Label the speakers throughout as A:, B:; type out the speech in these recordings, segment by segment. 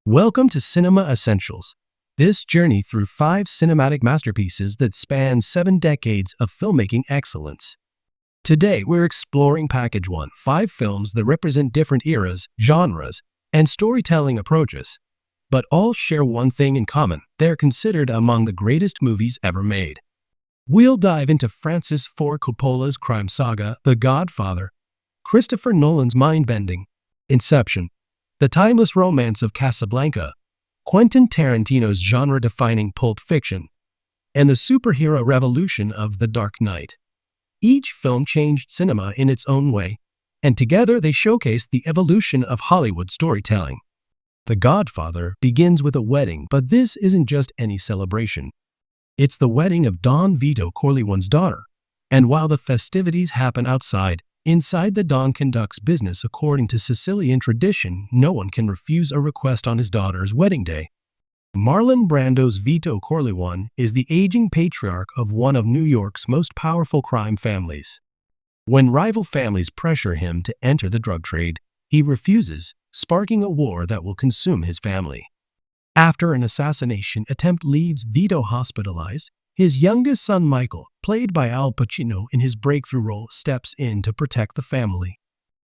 A: Welcome to Cinema Essentials. This journey through 5 cinematic masterpieces that span 7 decades of filmmaking excellence. Today, we're exploring Package 1, 5 films that represent different eras, genres, and storytelling approaches, but all share one thing in common: they're considered among the greatest movies ever made. We'll dive into Francis Ford Coppola's crime saga, The Godfather, Christopher Nolan's mind-bending Inception, the timeless romance of Casablanca, Quentin Tarantino's genre-defining Pulp Fiction, and the superhero revolution of The Dark Knight. Each film changed cinema in its own way, and together they showcase the evolution of Hollywood storytelling. The Godfather begins with a wedding, but this isn't just any celebration. It's the wedding of Don Vito Corleone's daughter, and while the festivities happen outside, inside the Don conducts business according to Sicilian tradition. No one can refuse a request on his daughter's wedding day. Marlon Brando's Vito Corleone is the aging patriarch of one of New York's most powerful crime families. When rival families pressure him to enter the drug trade, he refuses, sparking a war that will consume his family. After an assassination attempt leaves Vito hospitalized, his youngest son Michael, played by Al Pacino in his breakthrough role, steps in to protect the family.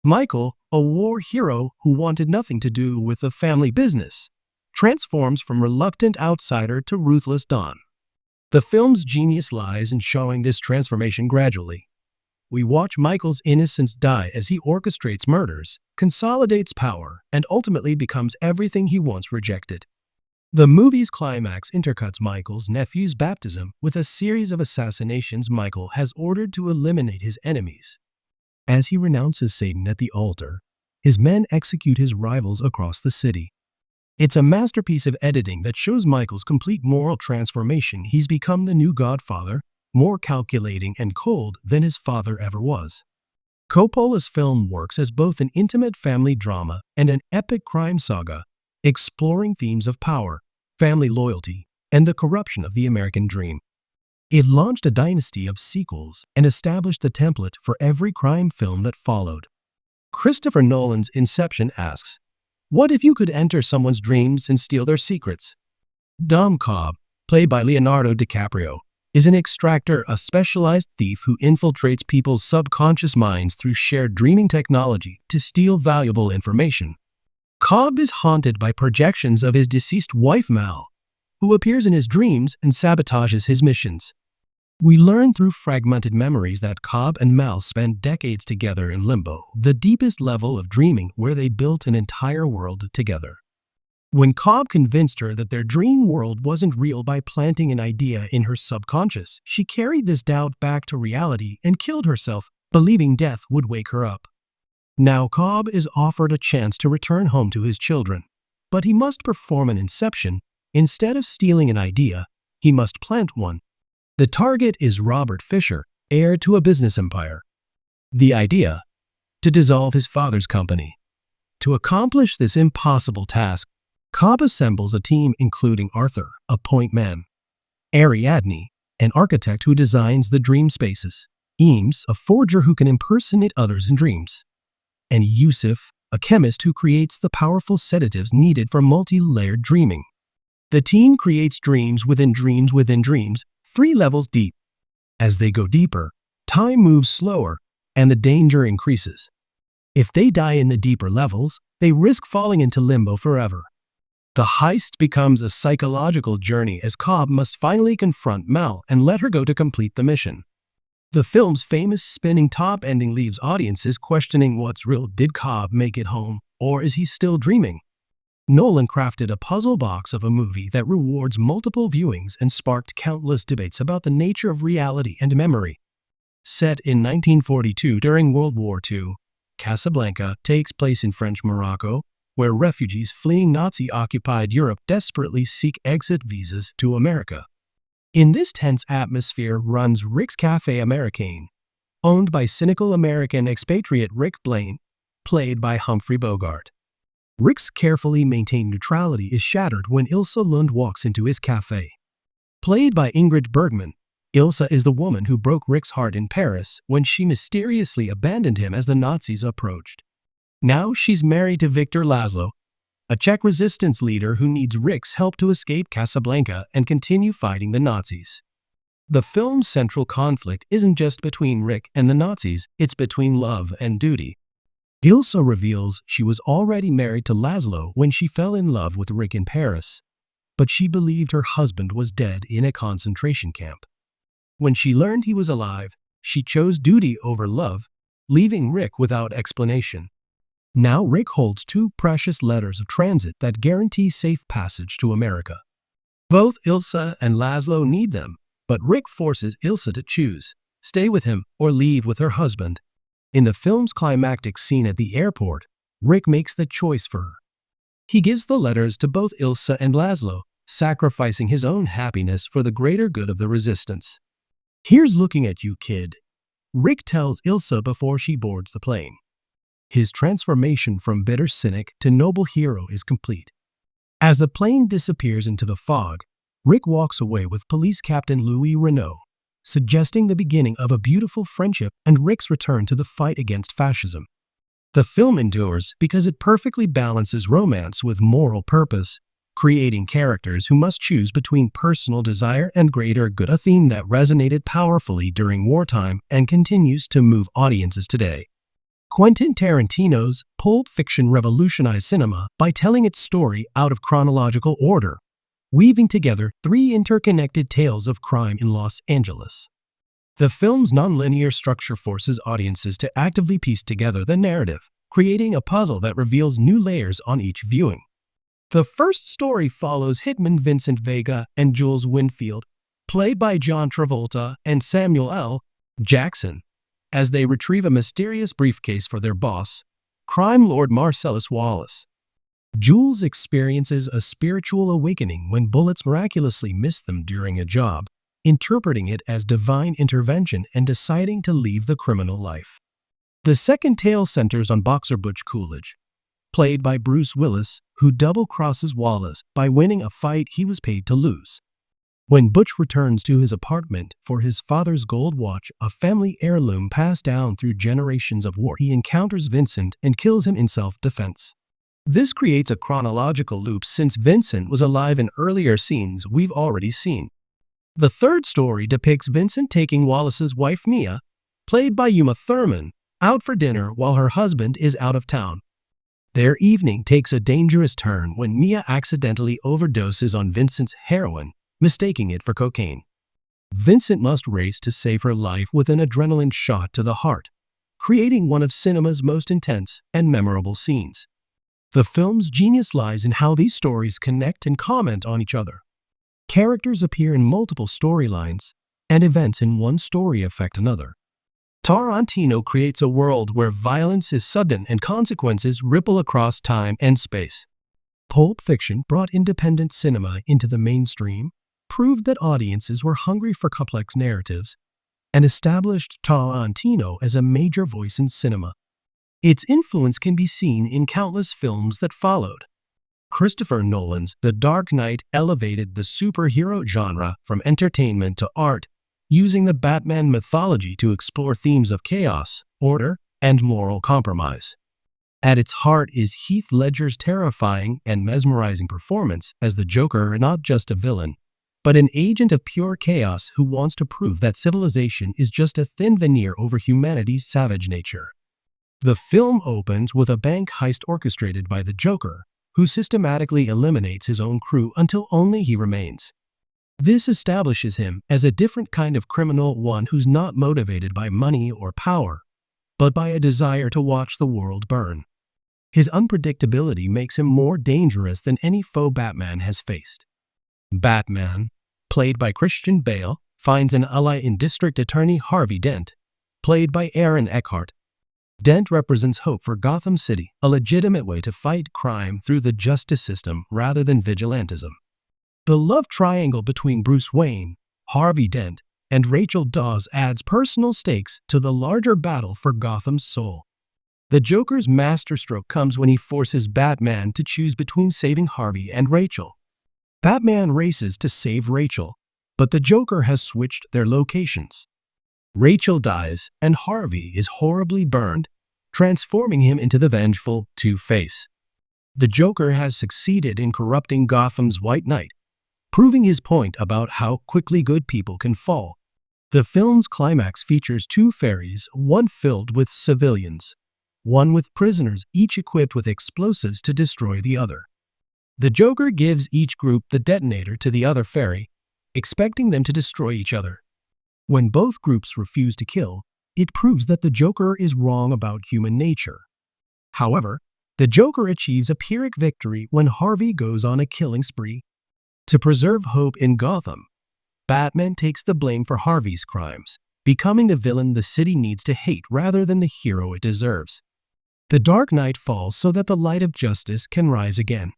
A: Michael, a war hero who wanted nothing to do with the family business, transforms from reluctant outsider to ruthless Don. The film's genius lies in showing this transformation gradually. We watch Michael's innocence die as he orchestrates murders, consolidates power, and ultimately becomes everything he once rejected. The movie's climax intercuts Michael's nephew's baptism with a series of assassinations Michael has ordered to eliminate his enemies. As he renounces Satan at the altar, his men execute his rivals across the city. It's a masterpiece of editing that shows Michael's complete moral transformation. He's become the new Godfather, more calculating and cold than his father ever was. Coppola's film works as both an intimate family drama and an epic crime saga, exploring themes of power, family loyalty, and the corruption of the American dream. It launched a dynasty of sequels and established the template for every crime film that followed. Christopher Nolan's Inception asks, what if you could enter someone's dreams and steal their secrets? Dom Cobb, played by Leonardo DiCaprio, is an extractor, a specialized thief who infiltrates people's subconscious minds through shared dreaming technology to steal valuable information. Cobb is haunted by projections of his deceased wife Mal, who appears in his dreams and sabotages his missions. We learn through fragmented memories that Cobb and Mal spent decades together in limbo, the deepest level of dreaming where they built an entire world together. When Cobb convinced her that their dream world wasn't real by planting an idea in her subconscious, she carried this doubt back to reality and killed herself, believing death would wake her up. Now Cobb is offered a chance to return home to his children, but he must perform an inception. Instead of stealing an idea, he must plant one. The target is Robert Fisher, heir to a business empire. The idea: to dissolve his father's company. To accomplish this impossible task, Cobb assembles a team including Arthur, a point man; Ariadne, an architect who designs the dream spaces; Eames, a forger who can impersonate others in dreams; and Yusuf, a chemist who creates the powerful sedatives needed for multi-layered dreaming. The team creates dreams within dreams within dreams, 3 levels deep. As they go deeper, time moves slower and the danger increases. If they die in the deeper levels, they risk falling into limbo forever. The heist becomes a psychological journey as Cobb must finally confront Mal and let her go to complete the mission. The film's famous spinning top ending leaves audiences questioning what's real. Did Cobb make it home, or is he still dreaming? Nolan crafted a puzzle box of a movie that rewards multiple viewings and sparked countless debates about the nature of reality and memory. Set in 1942 during World War II, Casablanca takes place in French Morocco, where refugees fleeing Nazi-occupied Europe desperately seek exit visas to America. In this tense atmosphere runs Rick's Café Américain, owned by cynical American expatriate Rick Blaine, played by Humphrey Bogart. Rick's carefully maintained neutrality is shattered when Ilsa Lund walks into his cafe. Played by Ingrid Bergman, Ilsa is the woman who broke Rick's heart in Paris when she mysteriously abandoned him as the Nazis approached. Now she's married to Victor Laszlo, a Czech resistance leader who needs Rick's help to escape Casablanca and continue fighting the Nazis. The film's central conflict isn't just between Rick and the Nazis, it's between love and duty. Ilsa reveals she was already married to Laszlo when she fell in love with Rick in Paris, but she believed her husband was dead in a concentration camp. When she learned he was alive, she chose duty over love, leaving Rick without explanation. Now Rick holds 2 precious letters of transit that guarantee safe passage to America. Both Ilsa and Laszlo need them, but Rick forces Ilsa to choose, stay with him or leave with her husband. In the film's climactic scene at the airport, Rick makes the choice for her. He gives the letters to both Ilsa and Laszlo, sacrificing his own happiness for the greater good of the resistance. "Here's looking at you, kid," Rick tells Ilsa before she boards the plane. His transformation from bitter cynic to noble hero is complete. As the plane disappears into the fog, Rick walks away with Police Captain Louis Renault, suggesting the beginning of a beautiful friendship and Rick's return to the fight against fascism. The film endures because it perfectly balances romance with moral purpose, creating characters who must choose between personal desire and greater good, a theme that resonated powerfully during wartime and continues to move audiences today. Quentin Tarantino's Pulp Fiction revolutionized cinema by telling its story out of chronological order, weaving together 3 interconnected tales of crime in Los Angeles. The film's nonlinear structure forces audiences to actively piece together the narrative, creating a puzzle that reveals new layers on each viewing. The first story follows hitman Vincent Vega and Jules Winfield, played by John Travolta and Samuel L. Jackson, as they retrieve a mysterious briefcase for their boss, crime lord Marcellus Wallace. Jules experiences a spiritual awakening when bullets miraculously miss them during a job, interpreting it as divine intervention and deciding to leave the criminal life. The second tale centers on boxer Butch Coolidge, played by Bruce Willis, who double-crosses Wallace by winning a fight he was paid to lose. When Butch returns to his apartment for his father's gold watch, a family heirloom passed down through generations of war, he encounters Vincent and kills him in self-defense. This creates a chronological loop since Vincent was alive in earlier scenes we've already seen. The third story depicts Vincent taking Wallace's wife Mia, played by Uma Thurman, out for dinner while her husband is out of town. Their evening takes a dangerous turn when Mia accidentally overdoses on Vincent's heroin, mistaking it for cocaine. Vincent must race to save her life with an adrenaline shot to the heart, creating one of cinema's most intense and memorable scenes. The film's genius lies in how these stories connect and comment on each other. Characters appear in multiple storylines, and events in one story affect another. Tarantino creates a world where violence is sudden and consequences ripple across time and space. Pulp Fiction brought independent cinema into the mainstream, proved that audiences were hungry for complex narratives, and established Tarantino as a major voice in cinema. Its influence can be seen in countless films that followed. Christopher Nolan's The Dark Knight elevated the superhero genre from entertainment to art, using the Batman mythology to explore themes of chaos, order, and moral compromise. At its heart is Heath Ledger's terrifying and mesmerizing performance as the Joker, not just a villain, but an agent of pure chaos who wants to prove that civilization is just a thin veneer over humanity's savage nature. The film opens with a bank heist orchestrated by the Joker, who systematically eliminates his own crew until only he remains. This establishes him as a different kind of criminal, one who's not motivated by money or power, but by a desire to watch the world burn. His unpredictability makes him more dangerous than any foe Batman has faced. Batman, played by Christian Bale, finds an ally in District Attorney Harvey Dent, played by Aaron Eckhart. Dent represents hope for Gotham City, a legitimate way to fight crime through the justice system rather than vigilantism. The love triangle between Bruce Wayne, Harvey Dent, and Rachel Dawes adds personal stakes to the larger battle for Gotham's soul. The Joker's masterstroke comes when he forces Batman to choose between saving Harvey and Rachel. Batman races to save Rachel, but the Joker has switched their locations. Rachel dies, and Harvey is horribly burned, transforming him into the vengeful Two-Face. the Joker has succeeded in corrupting Gotham's White Knight, proving his point about how quickly good people can fall. The film's climax features two ferries, one filled with civilians, one with prisoners, each equipped with explosives to destroy the other. The Joker gives each group the detonator to the other ferry, expecting them to destroy each other. When both groups refuse to kill, it proves that the Joker is wrong about human nature. However, the Joker achieves a Pyrrhic victory when Harvey goes on a killing spree. To preserve hope in Gotham, Batman takes the blame for Harvey's crimes, becoming the villain the city needs to hate rather than the hero it deserves. The Dark Knight falls so that the light of justice can rise again.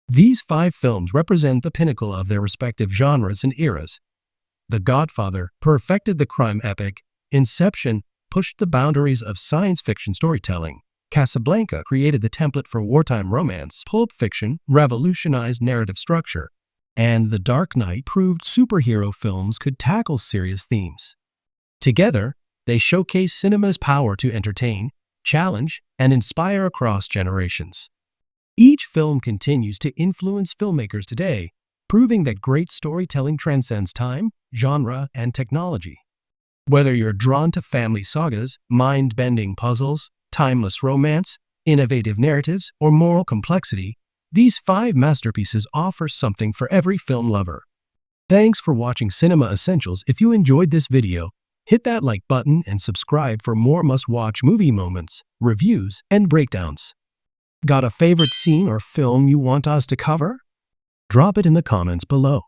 A: These 5 films represent the pinnacle of their respective genres and eras. The Godfather perfected the crime epic, Inception pushed the boundaries of science fiction storytelling, Casablanca created the template for wartime romance, Pulp Fiction revolutionized narrative structure, and The Dark Knight proved superhero films could tackle serious themes. Together, they showcase cinema's power to entertain, challenge, and inspire across generations. Each film continues to influence filmmakers today, proving that great storytelling transcends time, genre, and technology. Whether you're drawn to family sagas, mind-bending puzzles, timeless romance, innovative narratives, or moral complexity, these 5 masterpieces offer something for every film lover. Thanks for watching Cinema Essentials. If you enjoyed this video, hit that like button and subscribe for more must-watch movie moments, reviews, and breakdowns. Got a favorite scene or film you want us to cover? Drop it in the comments below.